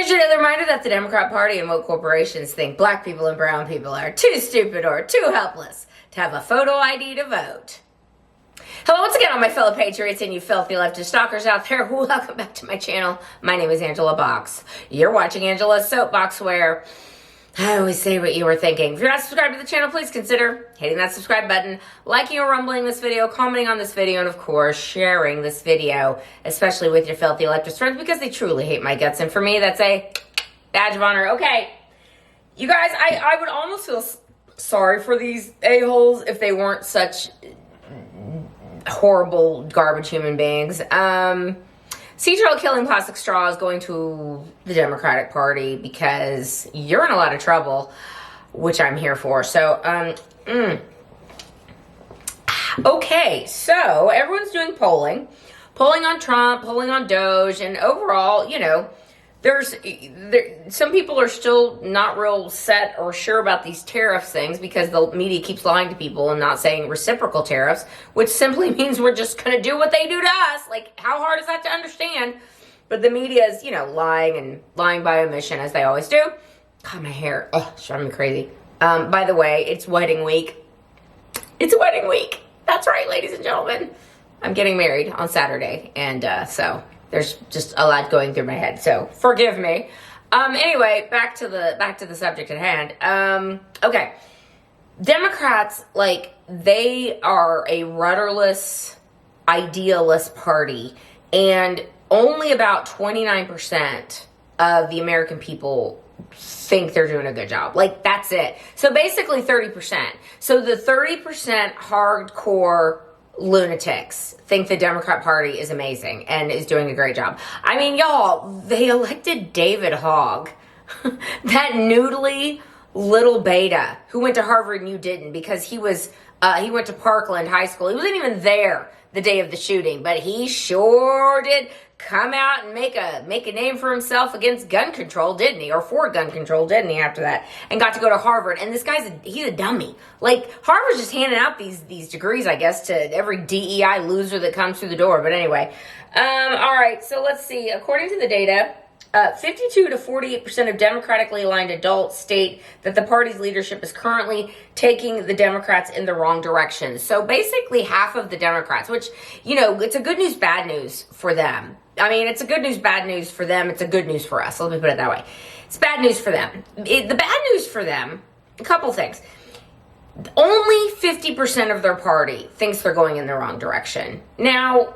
Here's your other reminder that the Democrat Party and woke corporations think black people and brown people are too stupid or too helpless to have a photo ID to vote. Hello once again, all my fellow patriots and you filthy leftist stalkers out there. Welcome back to my channel. My name is Angela Box. You're watching Angela's Soapbox, where I always say what you were thinking. If you're not subscribed to the channel, please consider hitting that subscribe button, liking or rumbling this video, commenting on this video, and of course, sharing this video, especially with your filthy leftist friends, because they truly hate my guts. And for me, that's a badge of honor. Okay, you guys, I would almost feel sorry for these a-holes if they weren't such horrible garbage human beings. Sea turtle killing plastic straws going to the Democratic Party because you're in a lot of trouble, which I'm here for. So, okay, so everyone's doing polling on Trump, polling on Doge, and overall, you know, some people are still not real set or sure about these tariff things because the media keeps lying to people and not saying reciprocal tariffs, which simply means we're just going to do what they do to us. Like, how hard is that to understand? But the media is, you know, lying by omission, as they always do. God, my hair, it's driving me crazy. By the way, it's wedding week. It's wedding week. That's right, ladies and gentlemen. I'm getting married on Saturday, and so there's just a lot going through my head, so forgive me. Anyway, back to the subject at hand. Okay, Democrats, like, they are a rudderless, idealist party, and only about 29% of the American people think they're doing a good job. Like, that's it. So basically 30%. So the 30% hardcore lunatics think the Democrat Party is amazing and is doing a great job. I mean, y'all, they elected David Hogg, that noodly little beta who went to Harvard and you didn't, because he went to Parkland High School. He wasn't even there the day of the shooting, but he sure did come out and make a name for himself against gun control, didn't he? Or for gun control, didn't he, after that? And got to go to Harvard. And this guy's he's a dummy. Like, Harvard's just handing out these degrees, I guess, to every DEI loser that comes through the door. But anyway, all right, so let's see. According to the data, 52 to 48% of democratically aligned adults state that the party's leadership is currently taking the Democrats in the wrong direction. So basically half of the Democrats, which, you know, it's a good news, bad news for them. I mean, it's a good news, bad news for them. It's a good news for us. Let me put it that way. It's bad news for them. The bad news for them, a couple things. Only 50% of their party thinks they're going in the wrong direction. Now,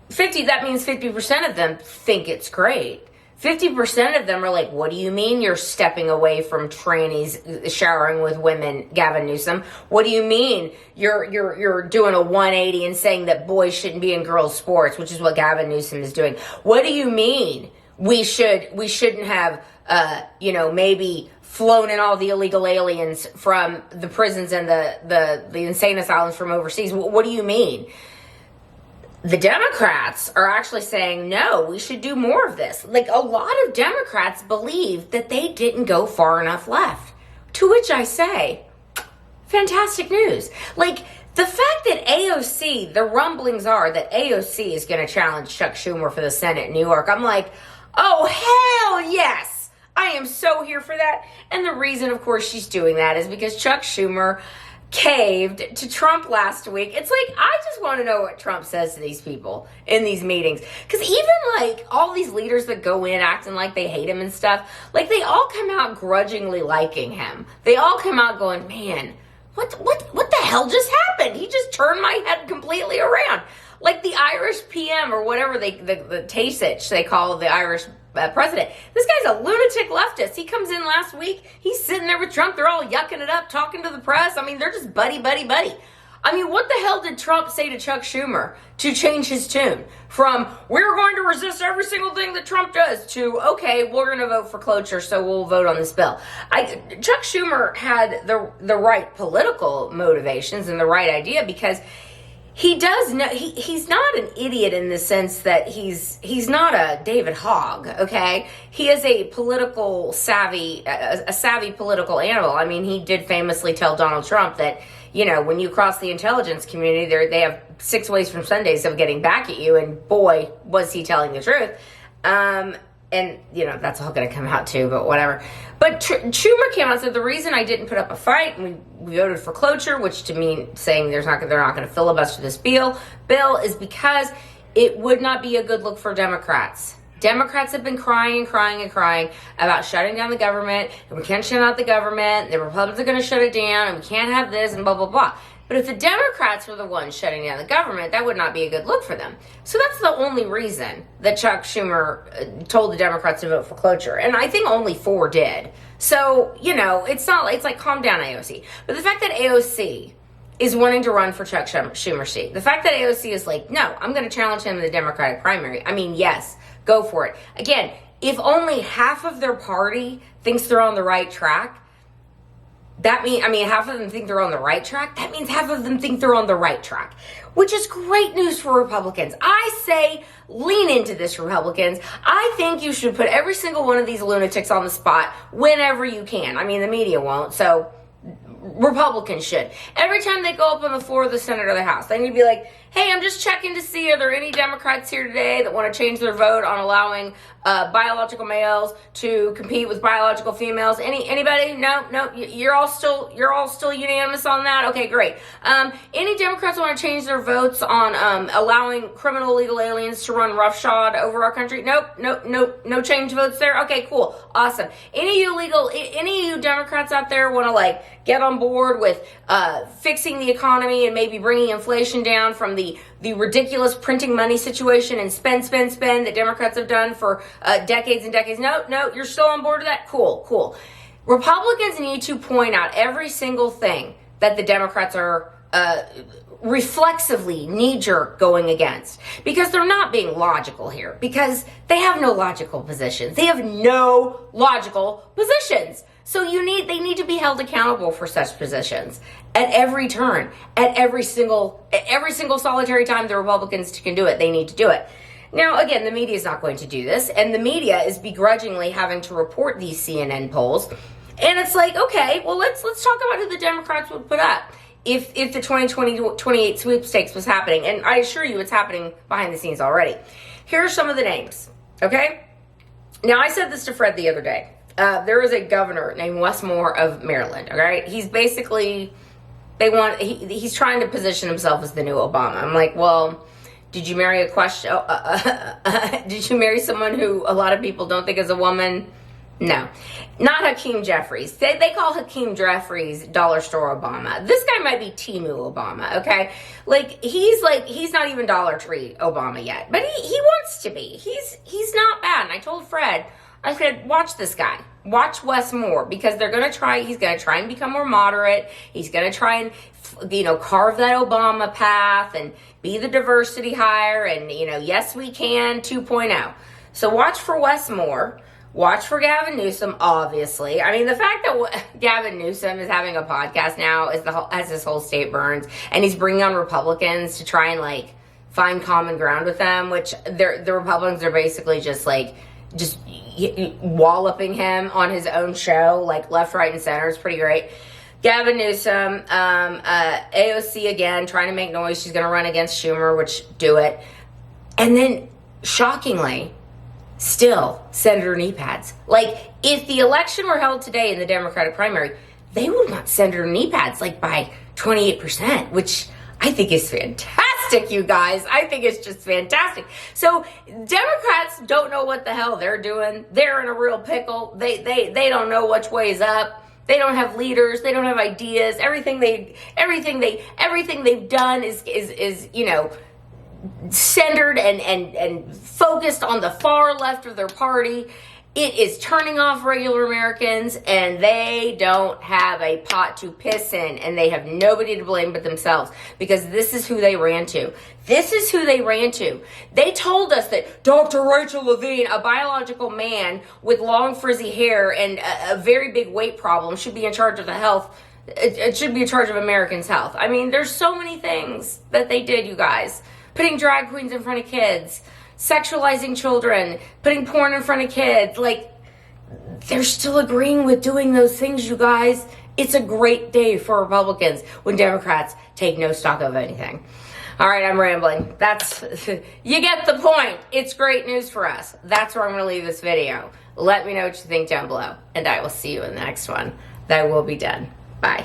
that means 50% of them think it's great. 50% of them are like, what do you mean you're stepping away from trannies showering with women, Gavin Newsom? What do you mean you're doing a 180 and saying that boys shouldn't be in girls' sports, which is what Gavin Newsom is doing? What do you mean we shouldn't have, you know, maybe flown in all the illegal aliens from the prisons and the insane asylums from overseas? What do you mean? The Democrats are actually saying, no, we should do more of this. Like, a lot of Democrats believe that they didn't go far enough left. To which I say, fantastic news. Like, the fact that AOC, the rumblings are that AOC is going to challenge Chuck Schumer for the Senate in New York. I'm like, oh, hell yes. I am so here for that. And the reason, of course, she's doing that is because Chuck Schumer caved to Trump last week. It's like, I just want to know what Trump says to these people in these meetings. Because even like all these leaders that go in acting like they hate him and stuff, like they all come out grudgingly liking him. They all come out going, man, what the hell just happened? He just turned my head completely around. Like the Irish PM or whatever the Tasich they call the Irish president. This guy's a lunatic leftist. He comes in last week. He's sitting there with Trump. They're all yucking it up, talking to the press. I mean, they're just buddy. I mean, what the hell did Trump say to Chuck Schumer to change his tune from, we're going to resist every single thing that Trump does, to, okay, we're going to vote for cloture, so we'll vote on this bill? Chuck Schumer had the right political motivations and the right idea, because he does know, he's not an idiot in the sense that he's not a David Hogg, okay? He is a political savvy, a savvy political animal. I mean, he did famously tell Donald Trump that, you know, when you cross the intelligence community, they have 6 ways from Sundays of getting back at you, and boy, was he telling the truth. and, that's all going to come out too, but whatever. But Schumer came out and said, the reason I didn't put up a fight, and we voted for cloture, which to me, saying they're not going to filibuster this bill, is because it would not be a good look for Democrats. Democrats have been crying about shutting down the government, and we can't shut out the government, the Republicans are going to shut it down, and we can't have this, and blah, blah, blah. But if the Democrats were the ones shutting down the government, that would not be a good look for them. So that's the only reason that Chuck Schumer told the Democrats to vote for cloture. And I think only 4 did. So, it's like calm down, AOC. But the fact that AOC is wanting to run for Chuck Schumer's seat, the fact that AOC is like, no, I'm going to challenge him in the Democratic primary. I mean, yes, go for it. Again, if only half of their party thinks they're on the right track, half of them think they're on the right track. That means half of them think they're on the right track, which is great news for Republicans. I say lean into this, Republicans. I think you should put every single one of these lunatics on the spot whenever you can. The media won't, so Republicans should. Every time they go up on the floor of the Senate or the House, they need to be like, hey, I'm just checking to see, are there any Democrats here today that want to change their vote on allowing biological males to compete with biological females? Anybody? No, you're all still unanimous on that? Okay, great. Any Democrats want to change their votes on allowing criminal illegal aliens to run roughshod over our country? Nope, no change votes there? Okay, cool, awesome. Any of you Democrats out there want to get on board with fixing the economy and maybe bringing inflation down from the ridiculous printing money situation and spend that Democrats have done for decades and decades? No, you're still on board with that? Cool. Republicans need to point out every single thing that the Democrats are reflexively knee-jerk going against, because they're not being logical here, because they have no logical positions. So they need to be held accountable for such positions at every turn, at every single solitary time the Republicans can do it, they need to do it. Now, again, the media is not going to do this, and the media is begrudgingly having to report these CNN polls. And it's like, okay, well, let's talk about who the Democrats would put up if the 2028 sweepstakes was happening. And I assure you it's happening behind the scenes already. Here are some of the names, okay? Now, I said this to Fred the other day. There is a governor named Wes Moore of Maryland, all right? He's basically, he's trying to position himself as the new Obama. I'm like, well, did you marry did you marry someone who a lot of people don't think is a woman? No, not Hakeem Jeffries. They call Hakeem Jeffries Dollar Store Obama. This guy might be Temu Obama, okay? He's not even Dollar Tree Obama yet, but he wants to be. He's not bad. And I told Fred, I said, watch this guy. Watch Wes Moore, because he's going to try and become more moderate. He's going to try and, carve that Obama path and be the diversity hire and, yes, we can 2.0. So watch for Wes Moore. Watch for Gavin Newsom, obviously. The fact that Gavin Newsom is having a podcast now as his whole state burns, and he's bringing on Republicans to try and, find common ground with them, which the Republicans are basically just walloping him on his own show, left, right, and center. It's pretty great. Gavin Newsom, AOC again, trying to make noise. She's going to run against Schumer, which do it. And then, shockingly, still Senator knee pads. If the election were held today in the Democratic primary, they would want Senator knee pads by 28%, which I think is fantastic, you guys. I think it's just fantastic. So Democrats don't know what the hell they're doing. They're in a real pickle. They don't know which way is up. They don't have leaders. They don't have ideas. Everything they've done is centered and focused on the far left of their party. It is turning off regular Americans, and they don't have a pot to piss in, and they have nobody to blame but themselves, because this is who they ran to. They told us that Dr. Rachel Levine, a biological man with long frizzy hair and a very big weight problem, should be in charge of the health. It should be in charge of Americans' health. There's so many things that they did, you guys. Putting drag queens in front of kids, sexualizing children, putting porn in front of kids. They're still agreeing with doing those things, you guys. It's a great day for Republicans when Democrats take no stock of anything. All right, I'm rambling. That's, you get the point. It's great news for us. That's where I'm going to leave this video. Let me know what you think down below, and I will see you in the next one. That will be done. Bye.